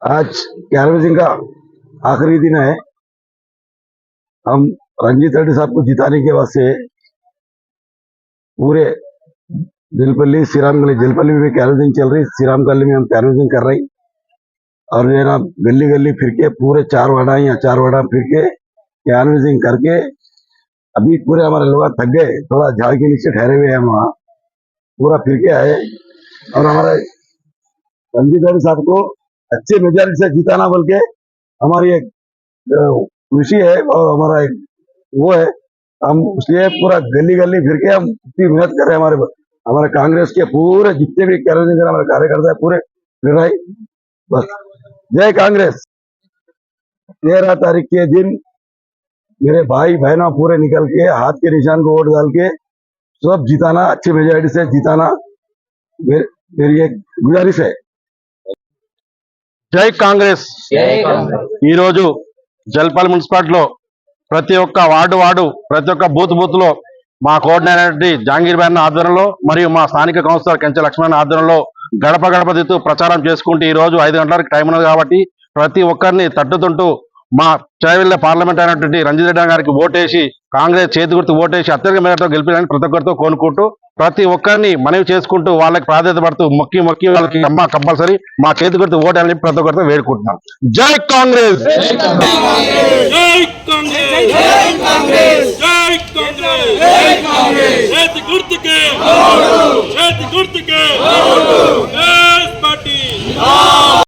आज कैनवसिंग का आखिरी दिन है। हम रंजीत रेड्डी साहब को जिताने के वास्ते पूरे दिलपल्ली श्रीराम गली, दिलपल्ली में कैनवसिंग चल रही, श्रीराम गली में हम कैनवसिंग कर रही और ये ना गली गली फिर के पूरे 4 वार्डा फिर के कैनवसिंग करके अभी पूरे हमारे लोग थक गए, थोड़ा झाड़ के नीचे ठहरे हुए हैं, वहाँ पूरा फिर के आए और हमारे रंजीत रेड्डी साहब को अच्छे मेजॉरिटी से जिताना बोल के हमारी एक खुशी है और हमारा एक वो है। हम इसलिए पूरा गली गली फिर के हम इतनी मेहनत कर रहे हैं। हमारे कांग्रेस के पूरे जितने भी हमारे कार्यकर्ता है पूरे फिर रहे। बस जय कांग्रेस। 13 तारीख के दिन मेरे भाई बहनों पूरे निकल के हाथ के निशान को वोट डाल के सब जिताना, अच्छी मेजॉरिटी से जिताना मेरी एक गुजारिश है। जय कांग्रेस। जलपाल मुन्सिपालिटी प्रति वार्ड प्रति बूत లో మా కోఆర్డినేటర్ జహాంగీర్ భాయ్ ఆధ్వర్యంలో మరియు మా స్థానిక కౌన్సిలర్ కంచె లక్ష్మణ్ ఆధ్వర్యంలో గడప గడప తిరుగుతూ ప్రచారం చేసుకుంటూ ఈ రోజు 5 గంటలకు టైం ఉన్నది కాబట్టి ప్రతి ఒక్కరిని తట్టుతుంటూ మా చైవెల్ల పార్లమెంట్ అయినటువంటి రంజిత్ రెడ్డి గారికి ఓటేసి కాంగ్రెస్ చేతి గుర్తు ఓటేసి అత్యధిక మేరతో గెలిపించాలని ప్రతి ఒక్కరితో కోరుకుంటూ ప్రతి ఒక్కరిని మనవి చేసుకుంటూ వాళ్ళకి ప్రాధాన్యత పడుతూ మొక్కి వాళ్ళకి అమ్మ కంపల్సరీ మా చేతి గుర్తు ఓటేయాలని ప్రతి ఒక్కరితో వేడుకుంటున్నాం। జై కాంగ్రెస్। చేతి గుర్తుకే